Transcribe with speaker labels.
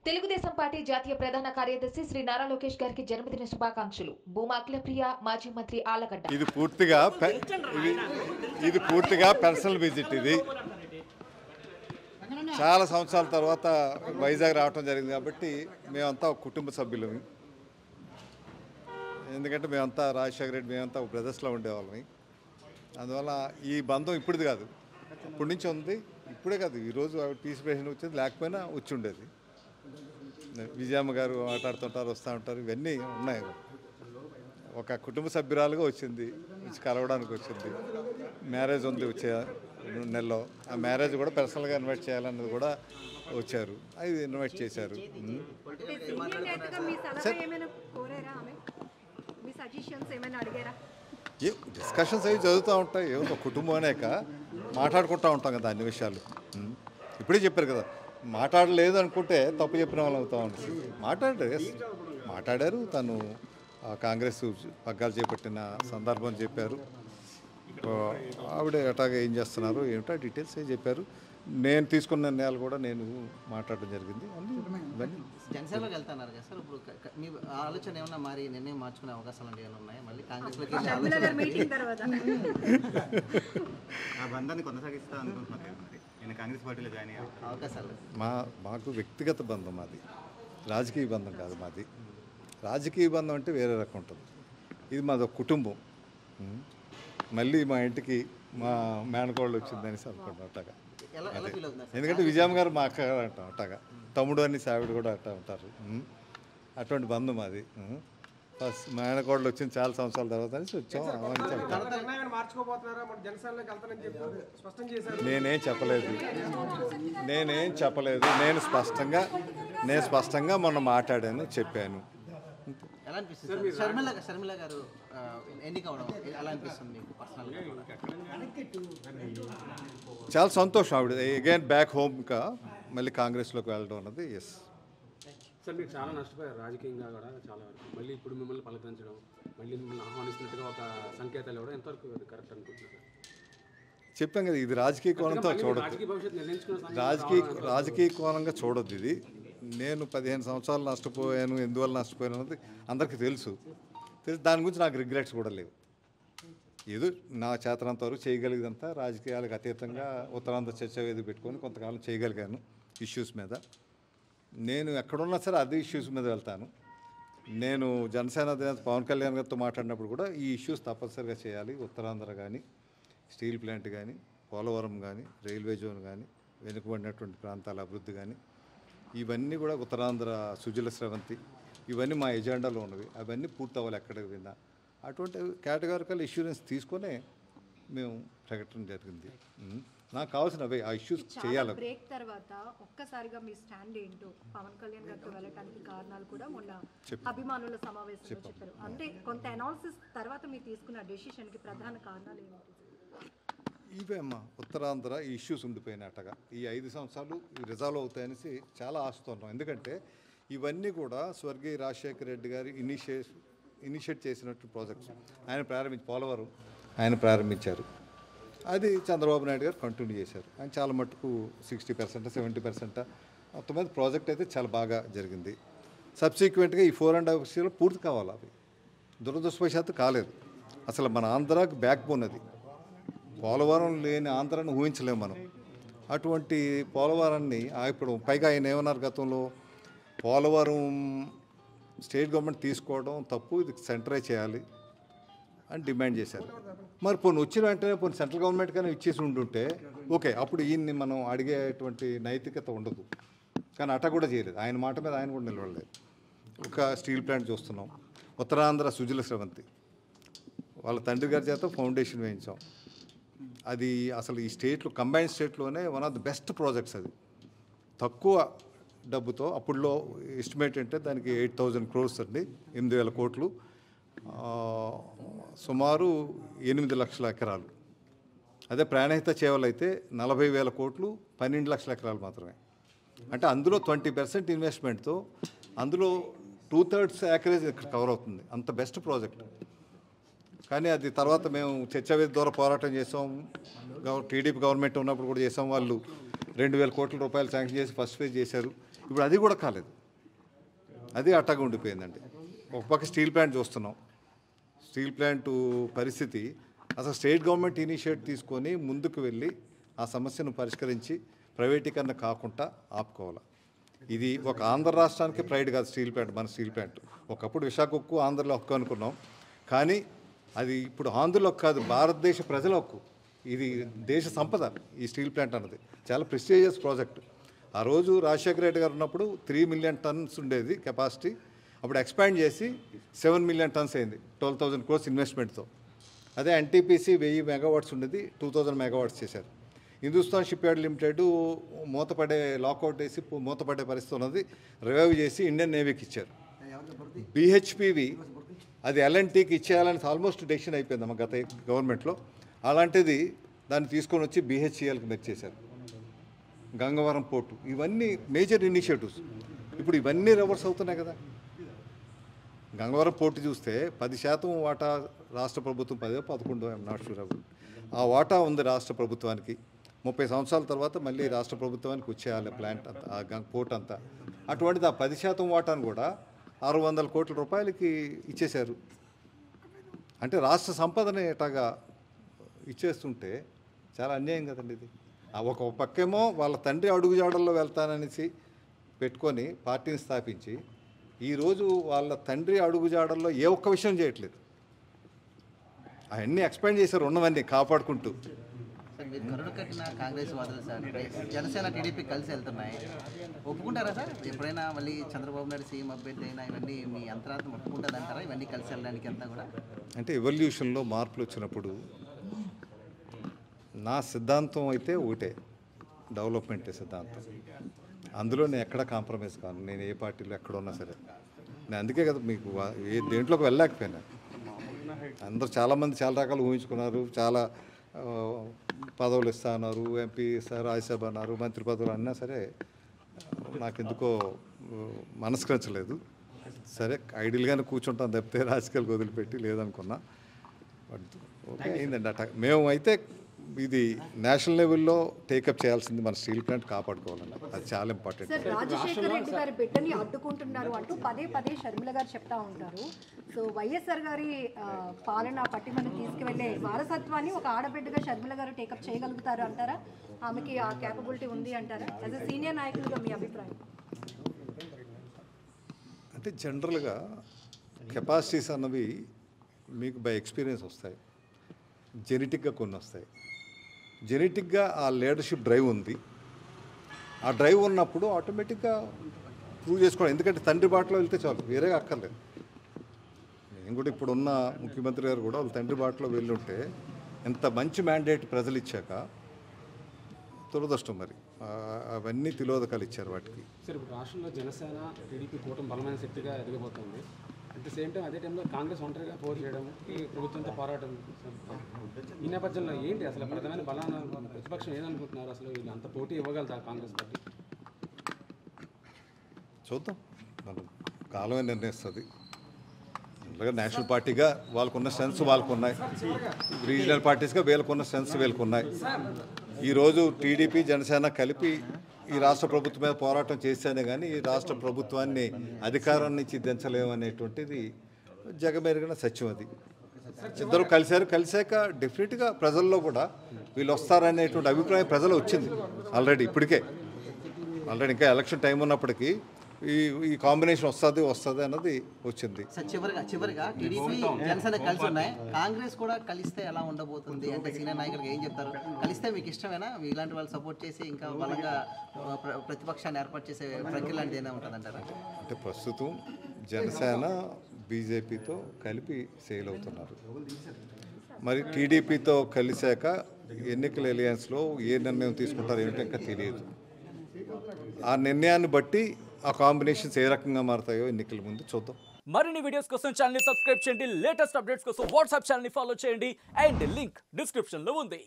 Speaker 1: Telugu Desam party జాతీయ ప్రధాన కార్యదర్శి శ్రీ నారా లోకేష్ గారికి జన్మదిన శుభాకాంక్షలు. భూమా అఖిలప్రియ, మాజీ మంత్రి ఆళ్లగడ్డ.
Speaker 2: ఇది పూర్తిగా పర్సనల్ విజిట్. ఇది చాలా సంవత్సరాల తర్వాత వైజాగ్ రావడం జరిగింది కాబట్టి మేమంతా ఒక కుటుంబ సభ్యులమి. ఎందుకంటే మేమంతా రాజశేఖర రెడ్డి మేమంతా ఒక బ్రదర్స్లో ఉండేవాళ్ళమి. అందువల్ల ఈ బంధం ఇప్పుడుది కాదు, ఇప్పటి నుంచి ఉంది. ఇప్పుడే కాదు, ఈరోజు ఆవిడ పీసిపేషన్ వచ్చింది, లేకపోయినా వచ్చి ఉండేది. విజయమ్మ గారు మాట్లాడుతుంటారు, వస్తూ ఉంటారు, ఇవన్నీ ఉన్నాయి. ఒక కుటుంబ సభ్యురాలుగా వచ్చింది, వచ్చి కలవడానికి వచ్చింది. మ్యారేజ్ ఉంది వచ్చే 2 నెలల్లో. ఆ మ్యారేజ్ కూడా పర్సనల్గా ఇన్వైట్ చేయాలన్నది కూడా వచ్చారు, అది ఇన్వైట్ చేశారు. డిస్కషన్స్ అవి జరుగుతూ ఉంటాయి. ఏదో కుటుంబం అనేక మాట్లాడుకుంటూ ఉంటాం కదా అన్ని విషయాలు. ఇప్పుడే చెప్పారు కదా, మాట్లాడలేదు అనుకుంటే తప్పు చెప్పిన వాళ్ళు అవుతా ఉంటుంది. మాట్లాడారు. తను కాంగ్రెస్ పగ్గాలు చేపట్టిన సందర్భం చెప్పారు. ఆవిడ ఎటాగా ఏం చేస్తున్నారు ఏమిటో డీటెయిల్స్ చెప్పారు. నేను తీసుకున్న నిర్ణయాలు కూడా నేను మాట్లాడడం జరిగింది.
Speaker 3: అన్ని జనసేనలోకి వెళ్తున్నారు కదా సార్, ఇప్పుడు మీ ఆలోచన ఏమన్నా మారి నిర్ణయం మార్చుకునే అవకాశాలు ఏమైనా ఉన్నాయి? మళ్ళీ కాంగ్రెస్లోకి
Speaker 4: ఆ బంధాన్ని కొనసాగిస్తా అనుకుంటున్నారు. నేను కాంగ్రెస్ పార్టీలో జాయిన్ అయ్యే
Speaker 3: అవకాశాలు
Speaker 2: మాకు వ్యక్తిగత బంధం, మాది రాజకీయ బంధం కాదు. మాది రాజకీయ బంధం అంటే వేరే రకం ఉంటుంది. ఇది మాది ఒక కుటుంబం. మళ్ళీ మా ఇంటికి మా మేనకోళ్ళు వచ్చిందని అనుకుంటాం అట్టగా. ఎందుకంటే విజయమ్మ గారు మా అక్క అంటాం అట్టగా, తమ్ముడు అని సావిడ కూడా అట్టా ఉంటారు. అటువంటి బంధం మాది. ఫస్ట్ మేనకోళ్ళు వచ్చింది చాలా సంవత్సరాల తర్వాత అని వచ్చాం. నేనేం చెప్పలేదు. నేను స్పష్టంగా మొన్న మాట్లాడాను, చెప్పాను.
Speaker 3: ఎలా అనిపిస్తుంది షర్మిల గారు ఎన్నిక అవడం ఎలా అనిపిస్తుంది?
Speaker 2: చాలా సంతోషం. ఆవిడ అగైన్ బ్యాక్ హోమ్గా మళ్ళీ కాంగ్రెస్లోకి వెళ్ళడం అన్నది. ఎస్
Speaker 5: సార్, మీరు చాలా నష్టపోయారు రాజకీయంగా కూడా చాలా వరకు. మళ్ళీ ఇప్పుడు మిమ్మల్ని పలకరించడం, మళ్ళీ మిమ్మల్ని ఆహ్వానిస్తున్నట్టుగా ఒక సంకేతాలు ఇవ్వడం ఎంతవరకు కరెక్ట్ అనుకుంటున్నారు?
Speaker 2: చెప్పాం కదా, ఇది రాజకీయ కోణంతో చూడద్దు. రాజకీయ కోణంగా చూడొద్దు. ఇది నేను 15 సంవత్సరాలు నష్టపోయాను, ఎందువల్ల నష్టపోయాను అన్నది అందరికీ తెలుసు. దాని గురించి నాకు రిగ్రెట్స్ కూడా లేవు. ఏదో నా చేతనంత వరకు చేయగలిగేదంతా రాజకీయాలకు అతీతంగా ఉత్తరాంధ్ర చర్చ వేదిక పెట్టుకొని కొంతకాలం చేయగలిగాను ఇష్యూస్ మీద. నేను ఎక్కడున్నా సరే అదే ఇష్యూస్ మీద వెళ్తాను. నేను జనసేన అధినేత పవన్ కళ్యాణ్ గారితో మాట్లాడినప్పుడు కూడా ఈ ఇష్యూస్ తప్పనిసరిగా చేయాలి. ఉత్తరాంధ్ర కానీ, స్టీల్ ప్లాంట్ కానీ, పోలవరం కానీ, రైల్వే జోన్ కానీ, వెనుకబడినటువంటి ప్రాంతాల అభివృద్ధి కానీ, ఇవన్నీ కూడా ఉత్తరాంధ్ర సుజల స్రవంతి, ఇవన్నీ మా ఎజెండాలో ఉన్నవి. అవన్నీ పూర్తి అవ్వాలి ఎక్కడికి పోయినా. అటువంటి కేటగారికల్ ఇష్యూరెన్స్ తీసుకొనే మేము ప్రకటన జరిగింది. నాకు కావాల్సినవి ఆ ఇష్యూస్ చేయాలి.
Speaker 6: బ్రేక్ తర్వాత ఒక్కసారిగా మీ స్టాండ్ ఏంటో పవన్ కళ్యాణ్ గారితో వెళ్ళడానికి కారణాలు కూడా మొన్న అభిమానుల సమావేశంలో చెప్పారు. అంటే కొంత అనాలిసిస్ తర్వాత మీరు తీసుకున్న డెసిషన్కి ప్రధాన కారణాలు ఏంటి?
Speaker 2: ఇవే అమ్మా, ఉత్తరాంధ్ర ఈ ఇష్యూస్ ఉండిపోయినట్టుగా ఈ 5 సంవత్సరాలు రిజాల్వ్ అవుతాయనేసి చాలా ఆశతున్నాం. ఎందుకంటే ఇవన్నీ కూడా స్వర్గీయ రాజశేఖర రెడ్డి గారు ఇనిషియేట్ చేసినట్టు ప్రాజెక్ట్స్. పోలవరం ఆయన ప్రారంభించారు. అది చంద్రబాబు నాయుడు గారు కంటిన్యూ చేశారు. ఆయన చాలా మట్టుకు 60%, 70% మొత్తం మీద ప్రాజెక్ట్ అయితే చాలా బాగా జరిగింది. సబ్సిక్వెంట్గా ఈ 4.5 years పూర్తి కావాలి. అవి దురదృష్టవశాత్తు కాలేదు. అసలు మన ఆంధ్రాకి బ్యాక్ బోన్ అది. పోలవరం లేని ఆంధ్రాన్ని ఊహించలేము మనం. అటువంటి పోలవరాన్ని ఇప్పుడు పైగా ఆయన ఏమన్నారు గతంలో, పోలవరం స్టేట్ గవర్నమెంట్ తీసుకోవడం తప్పు, ఇది సెంటరే చేయాలి అని డిమాండ్ చేశారు. మరి పోనీ వచ్చిన వెంటనే పోనీ సెంట్రల్ గవర్నమెంట్ కానీ ఇచ్చేసి ఉంటుంటే ఓకే, అప్పుడు ఈయన్ని మనం అడిగేటువంటి నైతికత ఉండదు. కానీ అట్ట కూడా చేయలేదు. ఆయన మాట మీద ఆయన కూడా నిలబడలేదు. ఒక స్టీల్ ప్లాంట్ చూస్తున్నాం. ఉత్తరాంధ్ర సుజల స్రవంతి వాళ్ళ తండ్రి గారి చేత ఫౌండేషన్ వేయించాం. అది అసలు ఈ స్టేట్లో, కంబైన్డ్ స్టేట్లోనే one of the best projects. అది తక్కువ డబ్బుతో, అప్పుడులో ఎస్టిమేట్ అంటే దానికి 8,000 crores అండి, 8,000 కోట్లు, సుమారు 8 లక్షల ఎకరాలు. అదే ప్రాణహిత చేవలు అయితే 40,000 కోట్లు, 12 లక్షల ఎకరాలు మాత్రమే. అంటే అందులో 20% ఇన్వెస్ట్మెంట్తో అందులో 2/3 ఏకరేజ్ ఇక్కడ కవర్ అవుతుంది. అంత బెస్ట్ ప్రాజెక్ట్. కానీ అది తర్వాత మేము చర్చావేది ద్వారా పోరాటం చేసాం. టీడీపీ గవర్నమెంట్ ఉన్నప్పుడు కూడా చేసాం. వాళ్ళు 2,000 కోట్ల రూపాయలు శాంక్షన్ చేసి ఫస్ట్ ఫేజ్ చేశారు. ఇప్పుడు అది కూడా కాలేదు, అది అట్టగా ఉండిపోయిందండి. ఒక పక్క స్టీల్ ప్లాంట్ చూస్తున్నాం, స్టీల్ ప్లాంట్ పరిస్థితి అసలు స్టేట్ గవర్నమెంట్ ఇనిషియేట్ తీసుకొని ముందుకు వెళ్ళి ఆ సమస్యను పరిష్కరించి ప్రైవేటీకరణ కాకుండా ఆపుకోవాలి. ఇది ఒక ఆంధ్ర రాష్ట్రానికి ప్రైడ్ కాదు స్టీల్ ప్లాంట్, మన స్టీల్ ప్లాంట్. ఒకప్పుడు విశాఖ ఉక్కు ఆంధ్రలో హక్కు అనుకున్నాం, కానీ అది ఇప్పుడు ఆంధ్రలో కాదు, భారతదేశ ప్రజల హక్కు. ఇది దేశ సంపద. ఈ స్టీల్ ప్లాంట్ అన్నది చాలా ప్రెస్టీజియస్ ప్రాజెక్ట్. ఆ రోజు రాజశేఖర రెడ్డి గారు ఉన్నప్పుడు 3 మిలియన్ టన్స్ ఉండేది కెపాసిటీ, అప్పుడు ఎక్స్పాండ్ చేసి 7 మిలియన్ టన్స్ అయింది 12,000 crores ఇన్వెస్ట్మెంట్తో. అదే ఎన్టీపీసీ 1000 మెగావాట్స్ ఉండేది, 2000 మెగావాట్స్ చేశారు. హిందుస్థాన్ షిప్ యార్డ్ లిమిటెడ్ మూతపడే లాకౌట్ వేసి మూతపడే పరిస్థితి ఉన్నది, రివైవ్ చేసి ఇండియన్ నేవీకి ఇచ్చారు. బిహెచ్పివి అది ఎల్ఎన్టీకి ఇచ్చేయాలని ఆల్మోస్ట్ డెసిషన్ అయిపోయిందమ్మ గత గవర్నమెంట్లో. అలాంటిది దాన్ని తీసుకొని వచ్చి బిహెచ్ఈఎల్కి మెచ్చేశారు. గంగవరం పోర్టు, ఇవన్నీ మేజర్ ఇనిషియేటివ్స్. ఇప్పుడు ఇవన్నీ రివర్స్ అవుతున్నాయి కదా. గంగవరం పోర్టు చూస్తే 10% వాటా రాష్ట్ర ప్రభుత్వం, 10-11 నాట్ షూర్ అవ్వదు, ఆ వాటా ఉంది రాష్ట్ర ప్రభుత్వానికి. 30 సంవత్సరాల తర్వాత మళ్ళీ రాష్ట్ర ప్రభుత్వానికి వచ్చేయాలి ప్లాంట్ అంతా, ఆ పోర్ట్ అంతా. అటువంటిది ఆ 10% వాటాను కూడా 600 కోట్ల రూపాయలకి ఇచ్చేశారు. అంటే రాష్ట్ర సంపదని ఎటాగా ఇచ్చేస్తుంటే చాలా అన్యాయం కదండి ఇది. ఒక పక్కేమో వాళ్ళ తండ్రి అడుగుజాడల్లో వెళ్తాననేసి పెట్టుకొని పార్టీని స్థాపించి ఈరోజు వాళ్ళ తండ్రి అడుగుజాడల్లో ఏ ఒక్క విషయం చేయట్లేదు. అవన్నీ ఎక్స్పాండ్ చేశారు, ఉన్నవన్నీ కాపాడుకుంటూ.
Speaker 3: సార్ మీరు కరుడు కట్టిన కాంగ్రెస్ వాదులు సార్ జనసేన టీడీపీ కలిసి వెళ్తున్నాయి, ఒప్పుకుంటారా సార్? ఎప్పుడైనా మళ్ళీ చంద్రబాబు నాయుడు సీఎం అభ్యర్థి అయినా ఇవన్నీ మీ అంతరాత్మ ఒప్పుకుంటుందంటారా ఇవన్నీ కలిసి వెళ్ళడానికి అంతా కూడా?
Speaker 2: అంటే ఎవల్యూషన్లో మార్పులు వచ్చినప్పుడు నా సిద్ధాంతం అయితే ఒకటే, డెవలప్మెంట్ సిద్ధాంతం. అందులో నేను ఎక్కడ కాంప్రమైజ్ కాను, నేను ఏ పార్టీలో ఎక్కడ ఉన్నా సరే. నేను అందుకే కదా మీకు ఏ దేంట్లోకి వెళ్ళలేకపోయినా. అందరూ చాలామంది చాలా రకాలు ఊహించుకున్నారు, చాలా పదవులు ఇస్తా అన్నారు, ఎంపీ ఇస్తారు, రాజ్యసభ అన్నారు, మంత్రి పదవులు అన్నా సరే నాకెందుకో మనస్కరించలేదు. సరే ఐడియల్గానే కూర్చుంటాం తప్పితే రాజకీయాలకు వదిలిపెట్టి లేదనుకున్నా. బట్ ఓకే అయిందండి అట్లా. మేము అయితే ఇది నేషనల్ లెవెల్లో టేకప్ చేయాల్సింది, మన స్టీల్ ప్లాంట్ కాపాడుకోవాలండి, అది చాలా ఇంపార్టెంట్.
Speaker 6: సార్ రాజశేఖర్ రెడ్డి గారి బిడ్డని అడ్డుకుంటున్నారు అంటూ పదే షర్మిల గారు చెప్తా ఉంటారు. సో వైఎస్ఆర్ గారి పాలన పట్టిమని తీసుకువెళ్ళే వారసత్వాన్ని ఒక ఆడబిడ్డగా షర్మిల గారు టేకప్ చేయగలుగుతారు అంటారా? ఆమెకి ఆ క్యాపబిలిటీ ఉంది అంటారా? యాజ్ ఎ సీనియర్ నాయకులుగా మీ అభిప్రాయం?
Speaker 2: అంటే జనరల్గా కెపాసిటీస్ అన్నవి మీకు బై ఎక్స్పీరియన్స్ వస్తాయి, జెనెటిక్గా కొన్ని వస్తాయి. జెనెటిక్గా ఆ లీడర్షిప్ డ్రైవ్ ఉంది, ఆ డ్రైవ్ ఉన్నప్పుడు ఆటోమేటిక్గా ప్రూవ్ చేసుకోవడం. ఎందుకంటే తండ్రి బాటలో వెళ్తే చాలు, వేరే అక్కర్లేదు. నేను కూడా ఇప్పుడున్న ముఖ్యమంత్రి గారు కూడా వాళ్ళ తండ్రి బాటలో వెళ్ళుంటే ఎంత మంచి మ్యాండేట్ ప్రజలు ఇచ్చాక దురదృష్టం మరి అవన్నీ తిలోదకాలు ఇచ్చారు వాటికి.
Speaker 5: సార్ ఇప్పుడు రాష్ట్రంలో జనసేన టీడీపీ కూటమి బలమైన శక్తిగా ఎదిగిపోతుంది. అట్ ద సేమ్ టైం అదే టైంలో కాంగ్రెస్ ఒంటరిగా పోటీ చేయడం, ఈ ప్రభుత్వంతో పోరాటం. ఈ నేపథ్యంలో ఏంటి అసలు ప్రధానమైన బలాన ప్రతిపక్షం ఏదనుకుంటున్నారు? అసలు వీళ్ళు అంత పోటీ ఇవ్వగలుగుతారు కాంగ్రెస్ పార్టీ?
Speaker 2: చూద్దాం, మనం కాలమే నిర్ణయిస్తుంది. అలాగే నేషనల్ పార్టీగా వాళ్ళకున్న స్ట్రెంత్స్ వాళ్ళకు ఉన్నాయి, రీజనల్ పార్టీస్గా వీళ్ళకున్న స్ట్రెంత్స్ వీళ్ళకు ఉన్నాయి. ఈరోజు టీడీపీ జనసేన కలిపి ఈ రాష్ట్ర ప్రభుత్వం మీద పోరాటం చేస్తేనే కానీ ఈ రాష్ట్ర ప్రభుత్వాన్ని అధికారం నుంచి దించలేమనేటువంటిది జగమెరిగిన సత్యం. అది ఇద్దరు కలిశాక డెఫినెట్గా ప్రజల్లో కూడా వీళ్ళు వస్తారనేటువంటి అభిప్రాయం ప్రజలు వచ్చింది ఆల్రెడీ. ఇప్పటికే ఆల్రెడీ ఇంకా ఎలక్షన్ టైం ఉన్నప్పటికీ ఈ కాంబినేషన్ వస్తుంది అన్నది వచ్చింది.
Speaker 3: సార్ చివరిగా టీడీపీ జనసేన కలిసి ఉన్నాయి, కాంగ్రెస్ కూడా కలిస్తే ఎలా ఉండబోతుంది అంటే సీనియర్ నాయకులుగా ఏం చెప్తారు? కలిస్తే మీకు ఇష్టమేనా? ఇలాంటి వాళ్ళు సపోర్ట్ చేసి ఇంకా బలంగా ప్రతిపక్షాన్ని ఏర్పాటు చేసే ప్రక్రియ లాంటిది ఏదైనా ఉంటుందంటారా?
Speaker 2: అంటే ప్రస్తుతం జనసేన బీజేపీతో కలిపి సేల్ అవుతున్నారు. మరి టీడీపీతో కలిశాక ఎన్నికల ఎలియన్స్లో ఏ నిర్ణయం తీసుకుంటారో ఏమిటో ఇంకా తెలియదు. ఆ నిర్ణయాన్ని బట్టి ఆ కాంబినేషన్స్ ఏ రకంగా మారుతాయో ఎన్నికల ముందు చూద్దాం.
Speaker 7: మరిన్ని వీడియోస్ కోసం ఛానల్ ని సబ్స్క్రైబ్ చేయండి, లేటెస్ట్ అప్డేట్స్ కోసం వాట్సాప్ ఛానల్ ని ఫాలో చేయండి అండ్ లింక్ డిస్క్రిప్షన్ లో ఉంది.